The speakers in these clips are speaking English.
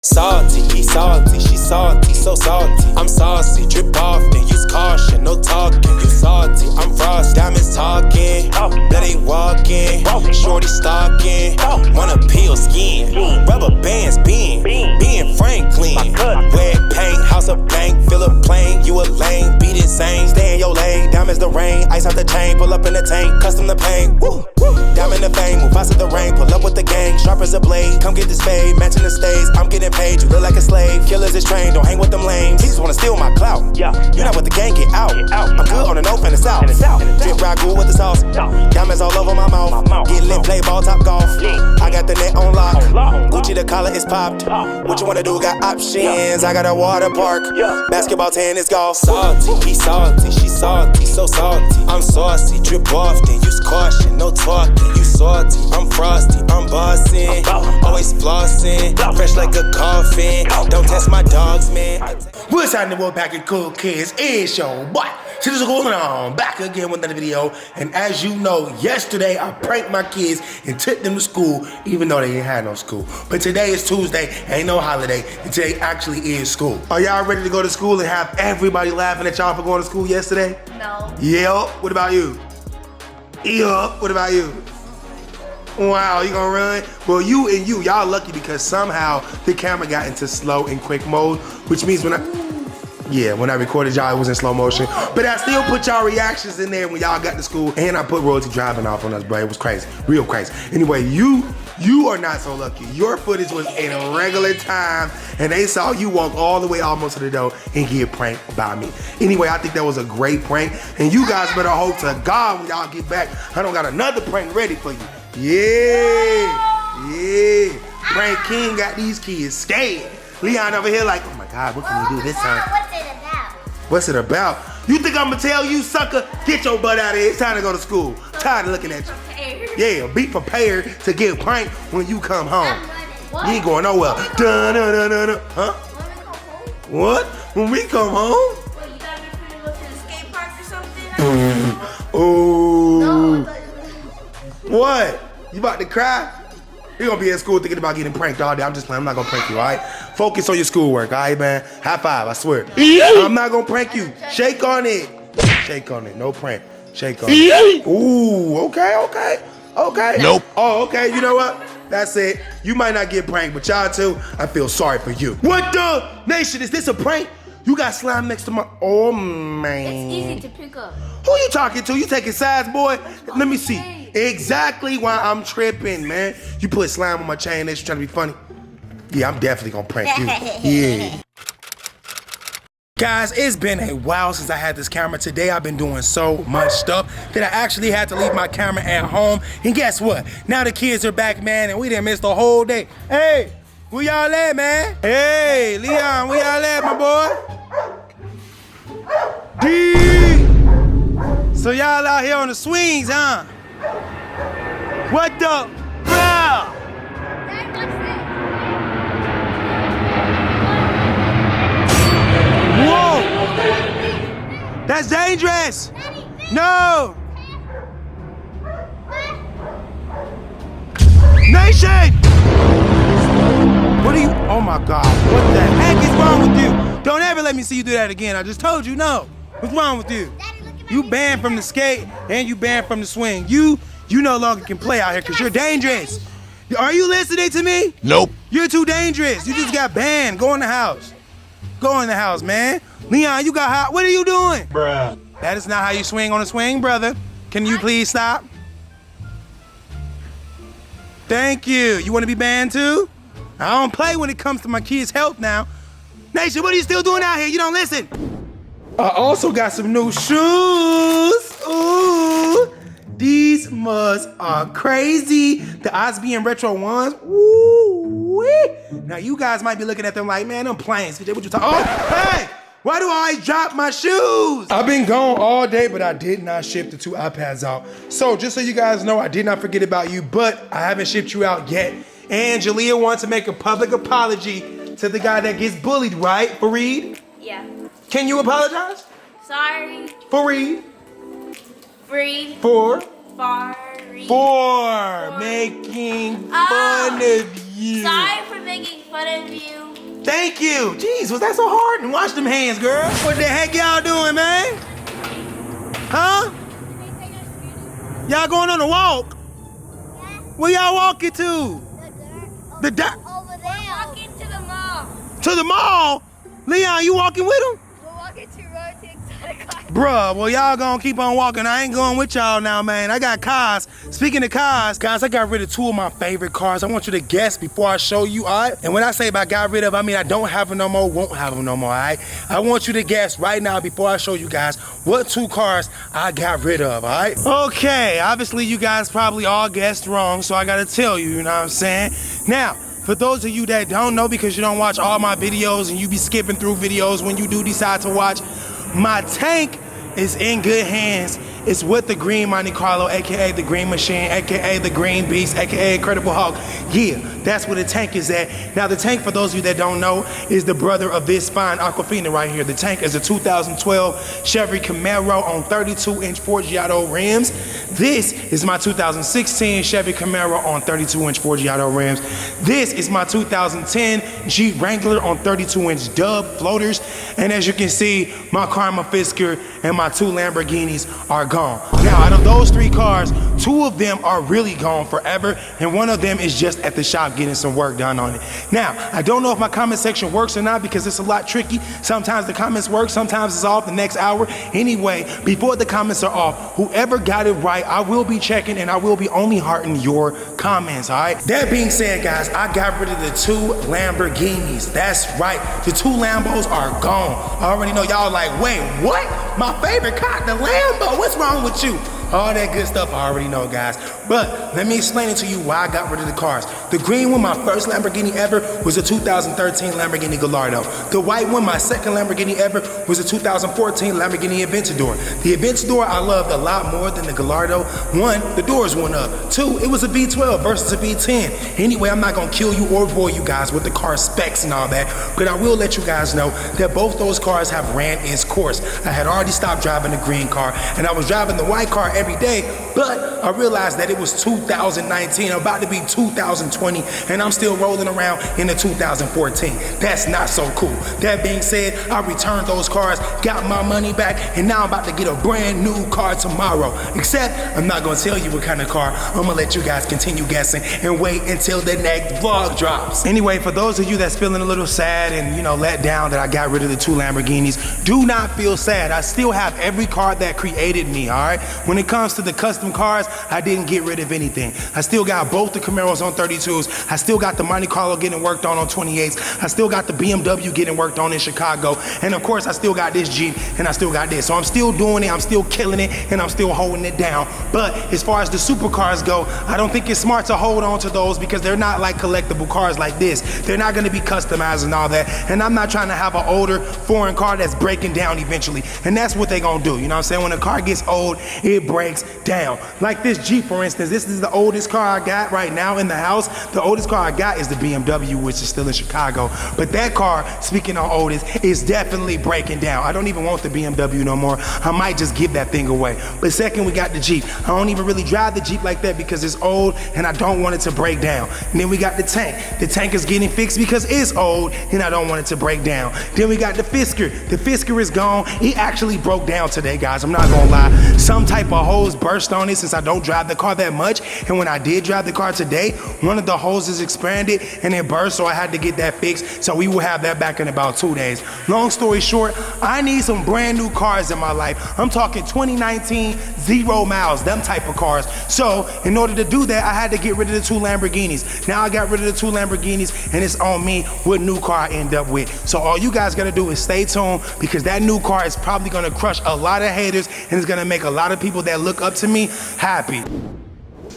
Salty, he salty, she salty, so salty. I'm saucy, drip off, then use caution, no talking. You salty, I'm frost, diamonds talking. Bloody walking, shorty stalking. Wanna peel skin, rubber bands being Franklin. Red paint, house of bank, fill a plane. You a lame, beat it same, stay in your lane. Diamonds the rain, ice out the chain, pull up in the tank, custom the paint. Woo. Diamond the fame, move fast at the rain, pull up with the gang, sharp as a blade. Come get this fade, matching the stage. I'm getting paid, you look like a slave. Killers is trained, don't hang with them lames. He just wanna steal my clout. You not with the gang, get out. I'm good on the north and the south. Drip ragu with the sauce. Diamonds all over my mouth. Get lit, play ball, top golf. I got the net on lock. Gucci the collar is popped. What you wanna do? Got options. I got a water park. Basketball, tennis, golf. Salty, he salty, she salty, so salty. I'm saucy, drip off, then use caution, no talking. You salty, I'm frosty, I'm bossing. Always flossing, fresh like a coffin. Don't test my dogs, man. What's happening, world pack of cool kids? It's your boy. So this is going on, back again with another video. And as you know, yesterday I pranked my kids and took them to school, even though they ain't had no school. But today is Tuesday, ain't no holiday, and today actually is school. Are y'all ready to go to school and have everybody laughing at y'all for going to school yesterday? No. Yep. What about you? Yup. What about you? Wow, you gonna run? Well, y'all lucky because somehow the camera got into slow and quick mode, which means when I recorded y'all, it was in slow motion. But I still put y'all reactions in there when y'all got to school, and I put royalty driving off on us, bro. It was crazy, real crazy. Anyway, you are not so lucky. Your footage was in a regular time, and they saw you walk all the way almost to the door and get pranked by me. Anyway, I think that was a great prank, and you guys better hope to God when y'all get back, I don't got another prank ready for you. Yeah. Prank King got these kids scared. Leon over here like, oh my God, what can we do this time? What's it about? What's it about? You think I'm gonna tell you, sucker? Get your butt out of here. It's time to go to school. Tired of looking at you. Yeah, be prepared to get pranked when you come home. You ain't going nowhere. Dun. Huh? What? When we come home? What, you got me free to go to the skate park or something? Oh. No. What? You about to cry? You're gonna be at school thinking about getting pranked all day. I'm just playing. I'm not gonna prank you, all right? Focus on your schoolwork, all right, man? High five, I swear. I'm not gonna prank you. Shake on it. Shake on it. No prank. Shake on it. Ooh, okay. Nope. Oh, okay, you know what? That's it. You might not get pranked, but y'all too, I feel sorry for you. What the nation? Is this a prank? You got slime next to my, oh man. It's easy to pick up. Who you talking to? You taking sides, boy? Let me see. Exactly why I'm tripping, man. You put slime on my chain, you trying to be funny? Yeah, I'm definitely gonna prank you. Yeah. Guys, it's been a while since I had this camera. Today I've been doing so much stuff that I actually had to leave my camera at home. And guess what? Now the kids are back, man, and we done missed the whole day. Hey, where y'all at, man? Hey, Leon, where y'all at, my boy? D. So y'all out here on the swings, huh? What the? Bro! Whoa! That's dangerous! No! Nation! What are you? Oh my God! What the heck is wrong with you? Don't ever let me see you do that again. I just told you no. What's wrong with you? You banned from the skate and you banned from the swing. You no longer can play out here because you're dangerous. Are you listening to me? Nope. You're too dangerous. You just got banned. Go in the house. Go in the house, man. Leon, you got hot. What are you doing? Bruh. That is not how you swing on a swing, brother. Can you please stop? Thank you. You want to be banned too? I don't play when it comes to my kids' health now. Nation, what are you still doing out here? You don't listen. I also got some new shoes. Ooh, these mugs are crazy. The Osby Retro ones. Ooh, now you guys might be looking at them like, man, them planes. What you talking? Oh, hey, why do I always drop my shoes? I've been gone all day, but I did not ship the 2 iPads out. So just so you guys know, I did not forget about you, but I haven't shipped you out yet. And Jalea wants to make a public apology to the guy that gets bullied, right, Fareed? Yeah. Can you apologize? Sorry. Fareed? Free. For For making fun of you. Sorry for making fun of you. Thank you. Jeez, was that so hard? And wash them hands, girl. What the heck y'all doing, man? Huh? Y'all going on a walk? Where y'all walking to? The dirt. Over there. We're walking to the mall. To the mall? Leon, you walking with him? We're walking to road to exotic cars. Bruh, well, y'all gonna keep on walking. I ain't going with y'all now, man. I got cars. Speaking of cars, guys, I got rid of 2 of my favorite cars. I want you to guess before I show you, all right? And when I say I got rid of, I mean I don't have them no more, won't have them no more, all right? I want you to guess right now before I show you guys what 2 cars I got rid of, all right? Okay, obviously you guys probably all guessed wrong, so I gotta tell you, you know what I'm saying? Now, for those of you that don't know because you don't watch all my videos and you be skipping through videos when you do decide to watch, my tank is in good hands. It's with the Green Monte Carlo, aka the Green Machine, aka the Green Beast, aka Incredible Hulk. Yeah, that's where the tank is at. Now the tank, for those of you that don't know, is the brother of this fine Aquafina right here. The tank is a 2012 Chevy Camaro on 32-inch Forgiato rims. This is my 2016 Chevy Camaro on 32-inch Forgiato rims. This is my 2010 Jeep Wrangler on 32-inch Dub floaters. And as you can see, my Karma Fisker and my 2 Lamborghinis are gone. Now, out of those 3 cars, 2 of them are really gone forever, and 1 of them is just at the shop getting some work done on it. Now, I don't know if my comment section works or not because it's a lot tricky. Sometimes the comments work, sometimes it's off the next hour. Anyway, before the comments are off, whoever got it right, I will be checking and I will be only hearting your comments, all right? That being said, guys, I got rid of the 2 Lamborghinis. That's right, the 2 Lambos are gone. I already know y'all like, wait, what? My favorite car, the Lambo, what's wrong with you? All that good stuff I already know, guys. But let me explain it to you why I got rid of the cars. The green one, my first Lamborghini ever, was a 2013 Lamborghini Gallardo. The white one, my second Lamborghini ever, was a 2014 Lamborghini Aventador. The Aventador I loved a lot more than the Gallardo. 1, the doors went up. 2, it was a V12 versus a V10. Anyway, I'm not gonna kill you or bore you guys with the car specs and all that, but I will let you guys know that both those cars have ran its course. I had already stopped driving the green car, and I was driving the white car every day, but I realized that it was 2019, about to be 2020, and I'm still rolling around in the 2014. That's not so cool. That being said, I returned those cars, got my money back, and now I'm about to get a brand new car tomorrow. Except, I'm not gonna tell you what kind of car. I'm gonna let you guys continue guessing and wait until the next vlog drops. Anyway, for those of you that's feeling a little sad and, you know, let down that I got rid of the 2 Lamborghinis, do not feel sad. I still have every car that created me, all right? When it comes to the custom cars, I didn't get rid of anything. I still got both the Camaros on 32s. I still got the Monte Carlo getting worked on 28s. I still got the BMW getting worked on in Chicago. And of course, I still got this Jeep and I still got this. So I'm still doing it, I'm still killing it, and I'm still holding it down. But as far as the supercars go, I don't think it's smart to hold on to those because they're not like collectible cars like this. They're not gonna be customized and all that. And I'm not trying to have an older foreign car that's breaking down eventually. And that's what they gonna do. You know what I'm saying? When a car gets old, it breaks down. Like this Jeep, for instance, this is the oldest car I got right now in the house. The oldest car I got is the BMW, which is still in Chicago. But that car, speaking of oldest, is definitely breaking down. I don't even want the BMW no more. I might just give that thing away. But second, we got the Jeep. I don't even really drive the Jeep like that because it's old and I don't want it to break down. And then we got the tank. The tank is getting fixed because it's old and I don't want it to break down. Then we got the Fisker. The Fisker is gone. It actually broke down today, guys. I'm not gonna lie. Some type of hose burst on it since I don't drive the car that much. And when I did drive the car today, one of the hoses expanded and it burst, so I had to get that fixed. So we will have that back in about 2 days. Long story short, I need some brand new cars in my life. I'm talking 2019, 0 miles, them type of cars. So in order to do that, I had to get rid of the 2 Lamborghinis. Now I got rid of the 2 Lamborghinis and it's on me what new car I end up with. So all you guys gotta do is stay tuned because that new car is probably gonna crush a lot of haters and it's gonna make a lot of people that look up to me happy.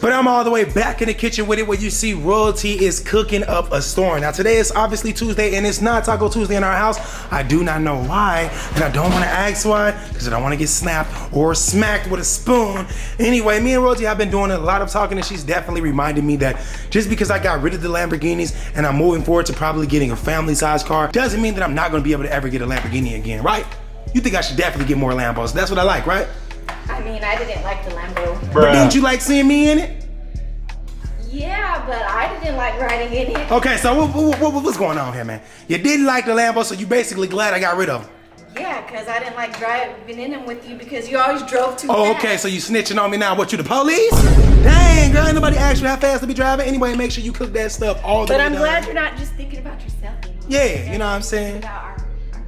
But I'm all the way back in the kitchen with it where you see Royalty is cooking up a storm. Now today is obviously Tuesday and it's not Taco Tuesday in our house. I do not know why and I don't want to ask why because I don't want to get snapped or smacked with a spoon. Anyway, me and Royalty have been doing a lot of talking and she's definitely reminded me that just because I got rid of the Lamborghinis and I'm moving forward to probably getting a family size car doesn't mean that I'm not going to be able to ever get a Lamborghini again, right? You think I should definitely get more Lambos. That's what I like, right? I mean, I didn't like the Lambo. But didn't you like seeing me in it? Yeah, but I didn't like riding in it. Okay, so what's going on here, man? You didn't like the Lambo, so you basically glad I got rid of them. Yeah, because I didn't like driving in them with you because you always drove too fast. Oh, okay, so you snitching on me now. What, you the police? Dang, girl, ain't nobody asked you how fast to be driving. Anyway, make sure you cook that stuff all the way But I'm down. glad you're not just thinking about yourself anymore. Yeah, you know what I'm saying? About our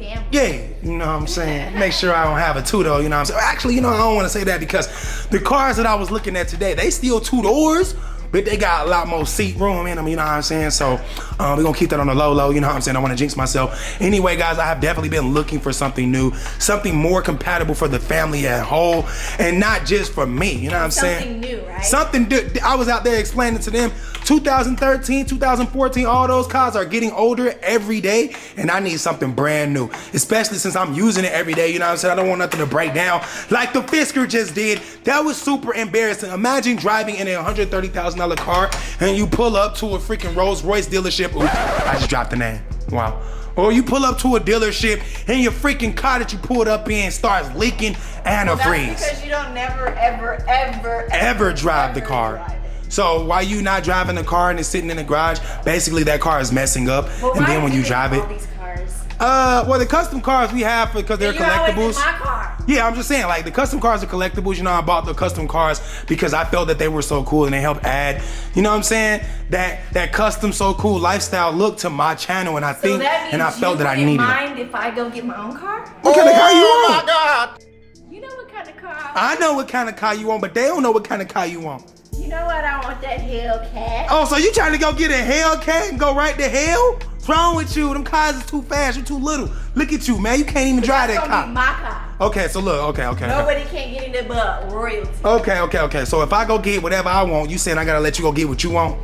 family. Yeah, you know what I'm saying? Make sure I don't have a two though, you know what I'm saying? Actually, you know, I don't want to say that because the cars that I was looking at today, they still 2 doors, but they got a lot more seat room in them, you know what I'm saying? So we're gonna keep that on the low, you know what I'm saying? I wanna jinx myself. Anyway, guys, I have definitely been looking for something new, something more compatible for the family as a whole, and not just for me, you know what I'm saying? Something new, right? Something new. I was out there explaining to them, 2013, 2014, all those cars are getting older every day, and I need something brand new, especially since I'm using it every day, you know what I'm saying? I don't want nothing to break down like the Fisker just did. That was super embarrassing. Imagine driving in a $130,000 car and you pull up to a freaking Rolls Royce dealership. Ooh, I just dropped the name. Wow. Or you pull up to a dealership and your freaking car that you pulled up in starts leaking antifreeze. That's because you don't ever drive the car. Drive it. So while you not driving the car and it's sitting in the garage, basically that car is messing up. Well, and then when you drive it, all these cars? well, the custom cars we have because they're collectibles. Always in my car. Yeah, I'm just saying, like, the custom cars are collectibles. You know, I bought the custom cars because I felt that they were so cool and they helped add, you know what I'm saying, that custom so cool lifestyle look to my channel, and I So that means and I felt that I you needed wouldn't it. mind if I go get my own car? What kind of car you want? God. You know what kind of car? I know what kind of car you want, but they don't know what kind of car you want. You know what? I want that Hellcat. Oh, so you trying to go get a Hellcat and go right to hell? What's wrong with you? Them cars is too fast. You're too little. Look at you, man. You can't even drive that That's gonna car. be my car. Okay, so look, okay. Nobody can't get in there but royalty. Okay. So if I go get whatever I want, you saying I gotta let you go get what you want?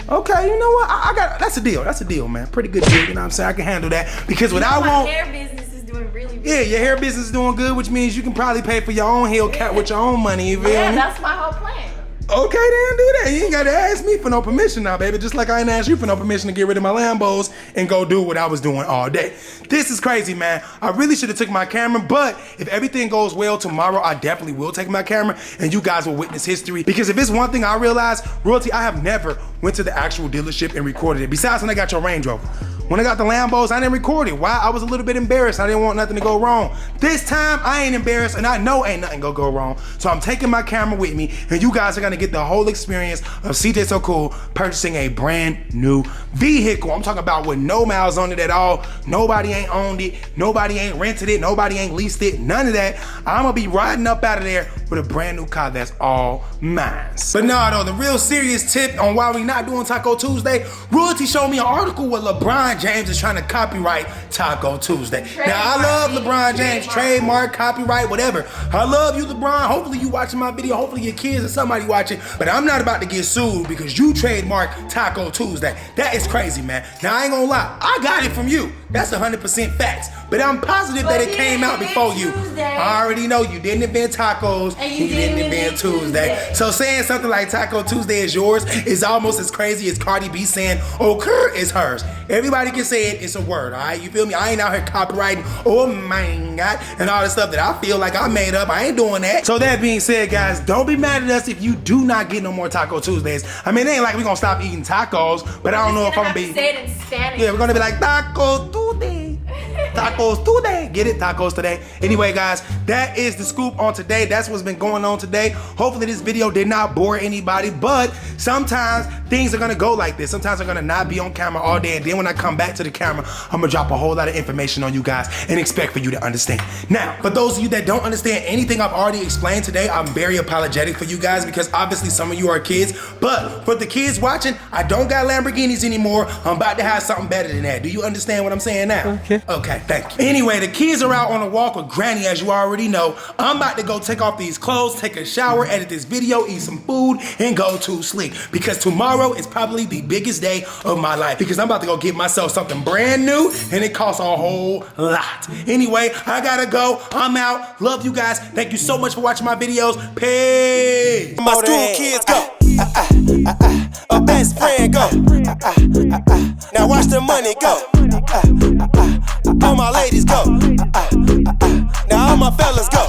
Okay, you know what? I got that's a deal. That's a deal, man. Pretty good deal. You know what I'm saying? I can handle that because what I My want. hair business is doing really Yeah, your hair business is doing good, which means you can probably pay for your own Hellcat with your own money. You feel Yeah, me? that's my whole plan. Okay, then do that. You ain't gotta ask me for no permission now, baby. Just like I ain't asked you for no permission to get rid of my Lambos and go do what I was doing all day. This is crazy, man. I really should have took my camera, but if everything goes well tomorrow, I definitely will take my camera and you guys will witness history. Because if it's one thing I realized, Royalty, I have never went to the actual dealership and recorded it. Besides when I got your Range Rover. When I got the Lambos, I didn't record it. Why? I was a little bit embarrassed. I didn't want nothing to go wrong. This time, I ain't embarrassed, and I know ain't nothing gonna go wrong. So I'm taking my camera with me, and you guys are gonna get the whole experience of CJ So Cool purchasing a brand new vehicle. I'm talking about with no miles on it at all. Nobody ain't owned it. Nobody ain't rented it. Nobody ain't leased it. None of that. I'm gonna be riding up out of there with a brand new car that's all mine. But no, though, the real serious tip on why we not doing Taco Tuesday, Royalty showed me an article where LeBron James is trying to copyright Taco Tuesday. Now, I love LeBron James, trademark, copyright, whatever. I love you, LeBron. Hopefully you watching my video. Hopefully your kids or somebody watching. But I'm not about to get sued because you trademark Taco Tuesday. That is crazy, man. Now, I ain't gonna lie. I got it from you. That's 100% facts. But I'm positive that it came out before you. I already know you didn't invent tacos. And you didn't invent Tuesday. So saying something like Taco Tuesday is yours is almost as crazy as Cardi B saying, oh, Kurt is hers. Everybody can say it, it's a word, all right? You feel me? I ain't out here copywriting, oh my God, and all the stuff that I feel like I made up. I ain't doing that. So that being said, guys, don't be mad at us if you do not get no more Taco Tuesdays. I mean, it ain't like we gonna stop eating tacos, but I don't know if I'm gonna be. Say it in Spanish. Yeah, we're gonna be like Taco Tuesday. Tacos today. Get it? Tacos today. Anyway, guys, that is the scoop on today. That's what's been going on today. Hopefully this video did not bore anybody, but sometimes things are gonna go like this. Sometimes I'm gonna not be on camera all day, and then when I come back to the camera, I'm gonna drop a whole lot of information on you guys and expect for you to understand. Now, for those of you that don't understand anything I've already explained today, I'm very apologetic for you guys because obviously some of you are kids, but for the kids watching, I don't got Lamborghinis anymore. I'm about to have something better than that. Do you understand what I'm saying now? Okay, thank you. Anyway, the kids are out on a walk with Granny, as you already know. I'm about to go take off these clothes, take a shower, edit this video, eat some food, and go to sleep. Because tomorrow is probably the biggest day of my life. Because I'm about to go get myself something brand new, and it costs a whole lot. Anyway, I gotta go. I'm out. Love you guys. Thank you so much for watching my videos. Peace. My school kids go. A best friend go. Now watch the money go. All my ladies go. Now all my fellas go.